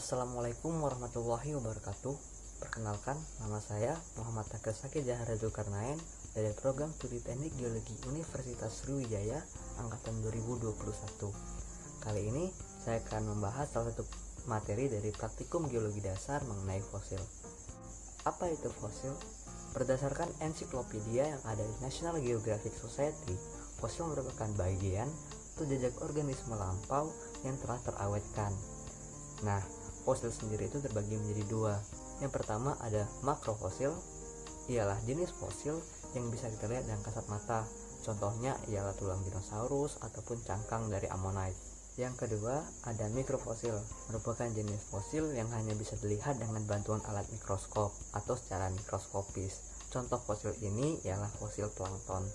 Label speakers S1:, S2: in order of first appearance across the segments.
S1: Assalamualaikum warahmatullahi wabarakatuh. Perkenalkan, nama saya Muhammad Takasaki Zahra Zulkarnain dari Program Studi Teknik Geologi Universitas Sriwijaya Angkatan 2021. Kali ini saya akan membahas salah satu materi dari praktikum geologi dasar mengenai fosil. Apa itu fosil? Berdasarkan ensiklopedia yang ada di National Geographic Society, fosil merupakan bagian atau jejak organisme lampau yang telah terawetkan. Nah, fosil sendiri itu terbagi menjadi dua. Yang pertama ada makrofosil, ialah jenis fosil yang bisa kita lihat dengan kasat mata. Contohnya ialah tulang dinosaurus ataupun cangkang dari ammonite. Yang kedua ada mikrofosil, merupakan jenis fosil yang hanya bisa dilihat dengan bantuan alat mikroskop atau secara mikroskopis. Contoh fosil ini ialah fosil plankton.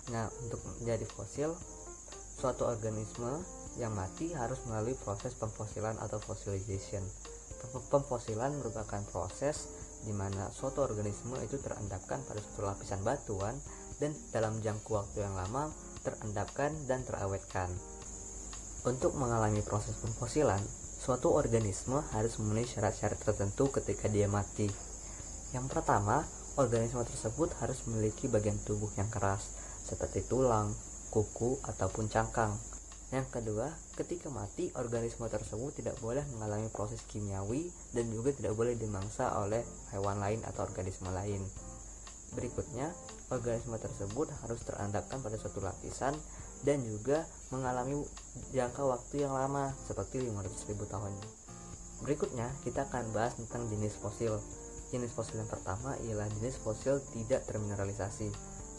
S1: Nah, untuk menjadi fosil, suatu organisme yang mati harus melalui proses pemfosilan atau fossilization. Pemfosilan merupakan proses di mana suatu organisme itu terendapkan pada suatu lapisan batuan dan dalam jangka waktu yang lama terendapkan dan terawetkan. Untuk mengalami proses pemfosilan, suatu organisme harus memenuhi syarat-syarat tertentu ketika dia mati. Yang pertama, organisme tersebut harus memiliki bagian tubuh yang keras seperti tulang, kuku, ataupun cangkang. Yang kedua, ketika mati, organisme tersebut tidak boleh mengalami proses kimiawi dan juga tidak boleh dimangsa oleh hewan lain atau organisme lain. Berikutnya, organisme tersebut harus terendapkan pada suatu lapisan dan juga mengalami jangka waktu yang lama seperti 500.000 tahun. Berikutnya, kita akan bahas tentang jenis fosil. Jenis fosil yang pertama ialah jenis fosil tidak termineralisasi.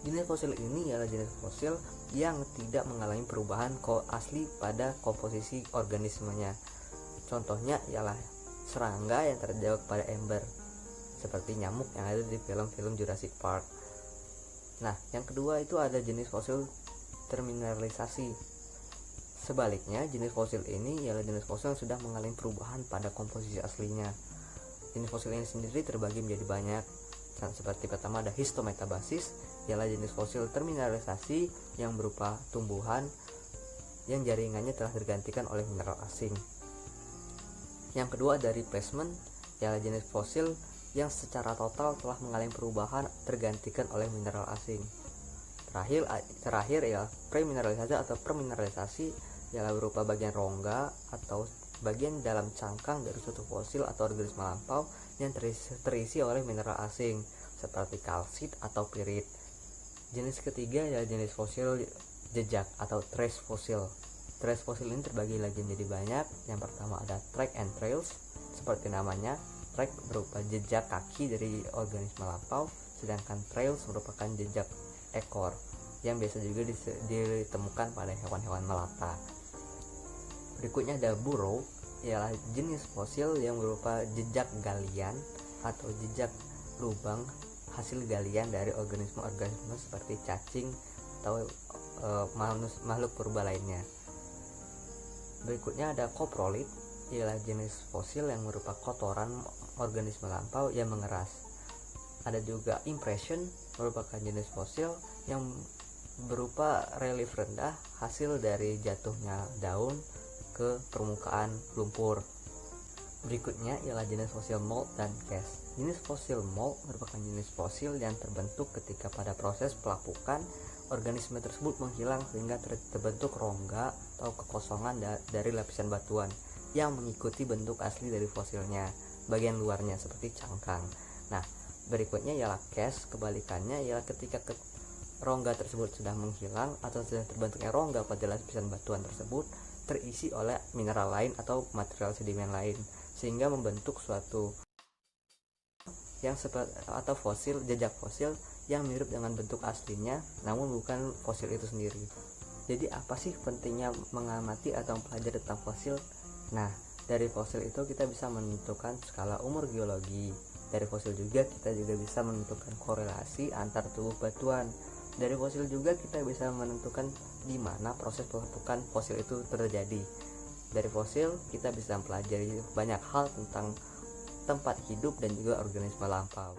S1: Jenis fosil ini ialah jenis fosil yang tidak mengalami perubahan asli pada komposisi organismenya. Contohnya ialah serangga yang terjebak pada ember, seperti nyamuk yang ada di film-film Jurassic Park. Nah, yang kedua itu ada jenis fosil termineralisasi. Sebaliknya, jenis fosil ini ialah jenis fosil yang sudah mengalami perubahan pada komposisi aslinya. Jenis fosil ini sendiri terbagi menjadi banyak. Seperti pertama ada histometabasis, ialah jenis fosil termineralisasi yang berupa tumbuhan yang jaringannya telah tergantikan oleh mineral asing. Yang kedua ada replacement, ialah jenis fosil yang secara total telah mengalami perubahan tergantikan oleh mineral asing. Terakhir ya premineralisasi atau permineralisasi, ialah berupa bagian rongga atau bagian dalam cangkang dari suatu fosil atau organisme lampau yang terisi oleh mineral asing seperti kalsit atau pirit. Jenis ketiga adalah jenis fosil jejak atau trace fosil. Trace fosil ini terbagi lagi menjadi banyak. Yang pertama ada track and trails, seperti namanya. Track berupa jejak kaki dari organisme lampau, sedangkan trails merupakan jejak ekor yang biasa juga ditemukan pada hewan-hewan melata. Berikutnya ada burrow, ialah jenis fosil yang berupa jejak galian atau jejak lubang hasil galian dari organisme-organisme seperti cacing atau makhluk purba lainnya. Berikutnya ada coprolite, ialah jenis fosil yang berupa kotoran organisme lampau yang mengeras. Ada juga impression, merupakan jenis fosil yang berupa relief rendah hasil dari jatuhnya daun ke permukaan lumpur. Berikutnya ialah jenis fosil mold dan cast. Jenis fosil mold merupakan jenis fosil yang terbentuk ketika pada proses pelapukan organisme tersebut menghilang sehingga terbentuk rongga atau kekosongan dari lapisan batuan yang mengikuti bentuk asli dari fosilnya, bagian luarnya seperti cangkang. Nah, berikutnya ialah cast, kebalikannya ialah ketika rongga tersebut sudah menghilang atau sudah terbentuknya rongga pada lapisan batuan tersebut terisi oleh mineral lain atau material sedimen lain sehingga membentuk suatu yang atau fosil, jejak fosil yang mirip dengan bentuk aslinya namun bukan fosil itu sendiri. Jadi apa sih pentingnya mengamati atau mempelajari tentang fosil? Nah, dari fosil itu kita bisa menentukan skala umur geologi. Dari fosil juga kita juga bisa menentukan korelasi antar tubuh batuan. Dari fosil juga kita bisa menentukan di mana proses pelapukan fosil itu terjadi. Dari fosil kita bisa mempelajari banyak hal tentang tempat hidup dan juga organisme lampau.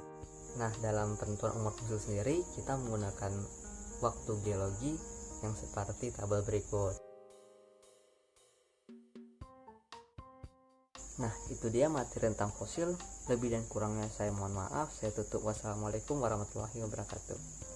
S1: Nah, dalam penentuan umur fosil sendiri kita menggunakan waktu geologi yang seperti tabel berikut. Nah, itu dia materi tentang fosil. Lebih dan kurangnya saya mohon maaf. Saya tutup. Wassalamualaikum warahmatullahi wabarakatuh.